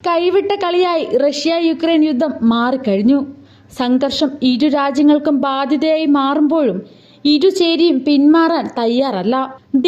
കൈവിട്ട കളിയായി Russia Ukraine യുദ്ധം മാറിക്കഴിഞ്ഞു. സംഘർഷം ഇരു രാജ്യങ്ങൾക്കും ബാധ്യതയായി മാറുമ്പോഴും ഇരുചേരിയും പിന്മാറാൻ തയ്യാറല്ല.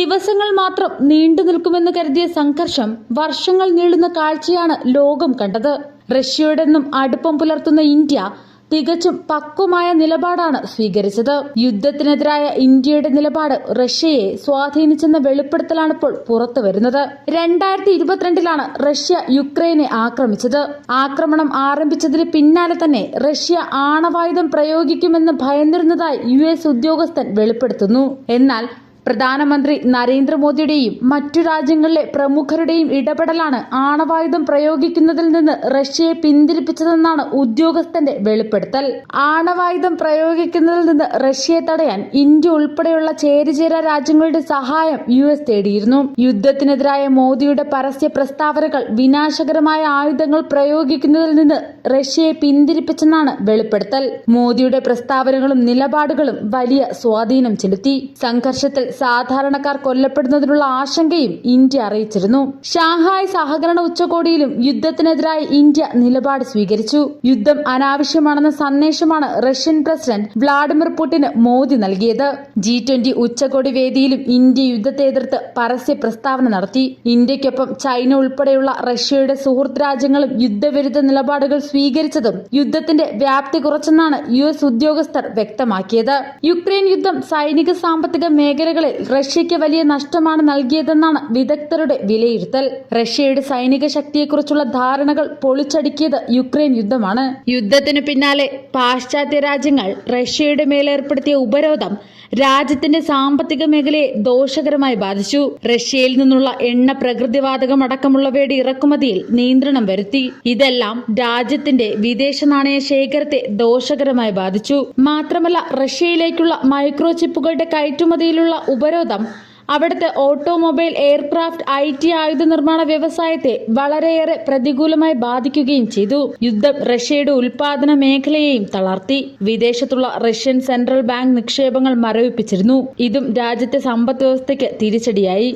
ദിവസങ്ങൾ മാത്രം നീണ്ടു നിൽക്കുമെന്ന് കരുതിയ സംഘർഷം വർഷങ്ങൾ നീളുന്ന കാഴ്ചയാണ് ലോകം കണ്ടത്. റഷ്യയോടൊന്നും അടുപ്പം പുലർത്തുന്ന ഇന്ത്യ തികച്ചും പക്വമായ നിലപാടാണ് സ്വീകരിച്ചത്. യുദ്ധത്തിനെതിരായ ഇന്ത്യയുടെ നിലപാട് റഷ്യയെ സ്വാധീനിച്ചെന്ന വെളിപ്പെടുത്തലാണിപ്പോൾ പുറത്തു വരുന്നത്. 2022 റഷ്യ യുക്രൈനെ ആക്രമിച്ചത്. ആക്രമണം ആരംഭിച്ചതിന് പിന്നാലെ തന്നെ റഷ്യ ആണവായുധം പ്രയോഗിക്കുമെന്ന് ഭയന്നിരുന്നതായി US ഉദ്യോഗസ്ഥൻ വെളിപ്പെടുത്തുന്നു. എന്നാൽ പ്രധാനമന്ത്രി നരേന്ദ്രമോദിയുടെയും മറ്റു രാജ്യങ്ങളിലെ പ്രമുഖരുടെയും ഇടപെടലാണ് ആണവായുധം പ്രയോഗിക്കുന്നതിൽ നിന്ന് റഷ്യയെ പിന്തിരിപ്പിച്ചതെന്നാണ് ഉദ്യോഗസ്ഥന്റെ വെളിപ്പെടുത്തൽ. ആണവായുധം പ്രയോഗിക്കുന്നതിൽ നിന്ന് റഷ്യയെ തടയാൻ ഇന്ത്യ ഉൾപ്പെടെയുള്ള ചേരിചേരാ രാജ്യങ്ങളുടെ സഹായം US തേടിയിരുന്നു. യുദ്ധത്തിനെതിരായ മോദിയുടെ പരസ്യ പ്രസ്താവനകൾ വിനാശകരമായ ആയുധങ്ങൾ പ്രയോഗിക്കുന്നതിൽ നിന്ന് റഷ്യയെ പിന്തിരിപ്പിച്ചെന്നാണ് വെളിപ്പെടുത്തൽ. മോദിയുടെ പ്രസ്താവനകളും നിലപാടുകളും വലിയ സ്വാധീനം ചെലുത്തി. സംഘർഷത്തിൽ സാധാരണക്കാർ കൊല്ലപ്പെടുന്നതിനുള്ള ആശങ്കയും ഇന്ത്യ അറിയിച്ചിരുന്നു. ഷാങ്ഹായ് സഹകരണ ഉച്ചകോടിയിലും യുദ്ധത്തിനെതിരായി ഇന്ത്യ നിലപാട് സ്വീകരിച്ചു. യുദ്ധം അനാവശ്യമാണെന്ന സന്ദേശമാണ് റഷ്യൻ പ്രസിഡന്റ് വ്ളാഡിമിർ പുടിന് മോദി നൽകിയത്. G20 ഉച്ചകോടി വേദിയിലും ഇന്ത്യ യുദ്ധത്തെ എതിർത്ത് പരസ്യ പ്രസ്താവന നടത്തി. ഇന്ത്യക്കൊപ്പം ചൈന ഉൾപ്പെടെയുള്ള റഷ്യയുടെ സുഹൃത്ത് രാജ്യങ്ങളും യുദ്ധവിരുദ്ധ നിലപാടുകൾ സ്വീകരിച്ചതും യുദ്ധത്തിന്റെ വ്യാപ്തി കുറച്ചെന്നാണ് US ഉദ്യോഗസ്ഥർ വ്യക്തമാക്കിയത്. യുക്രൈൻ യുദ്ധം സൈനിക സാമ്പത്തിക മേഖലകളിൽ റഷ്യയ്ക്ക് വലിയ നഷ്ടമാണ് നൽകിയതെന്നാണ് വിദഗ്ധരുടെ വിലയിരുത്തൽ. റഷ്യയുടെ സൈനിക ശക്തിയെക്കുറിച്ചുള്ള ധാരണകൾ പൊളിച്ചടുക്കിയത് യുക്രൈൻ യുദ്ധമാണ്. യുദ്ധത്തിനു പിന്നാലെ പാശ്ചാത്യ രാജ്യങ്ങൾ റഷ്യയുടെ മേലേർപ്പെടുത്തിയ ഉപരോധം രാജ്യത്തിന്റെ സാമ്പത്തിക മേഖലയെ ദോഷകരമായി ബാധിച്ചു. റഷ്യയിൽ നിന്നുള്ള എണ്ണ, പ്രകൃതിവാതകം അടക്കമുള്ളവയുടെ ഇറക്കുമതിയിൽ നിയന്ത്രണം വരുത്തി. ഇതെല്ലാം രാജ്യത്തിന്റെ വിദേശ നാണയ ശേഖരത്തെ ദോഷകരമായി ബാധിച്ചു. മാത്രമല്ല, റഷ്യയിലേക്കുള്ള മൈക്രോ ചിപ്പുകളുടെ കയറ്റുമതിയിലുള്ള ഉപരോധം അവിടുത്തെ ഓട്ടോമൊബൈൽ, എയർക്രാഫ്റ്റ്, IT, ആയുധ നിർമ്മാണ വ്യവസായത്തെ വളരെയേറെ പ്രതികൂലമായി ബാധിക്കുകയും ചെയ്തു. യുദ്ധം റഷ്യയുടെ ഉൽപാദന മേഖലയെയും തളർത്തി. വിദേശത്തുള്ള റഷ്യൻ സെൻട്രൽ ബാങ്ക് നിക്ഷേപങ്ങൾ മരവിപ്പിച്ചിരുന്നു. ഇതും രാജ്യത്തെ സമ്പദ് വ്യവസ്ഥയ്ക്ക് തിരിച്ചടിയായി.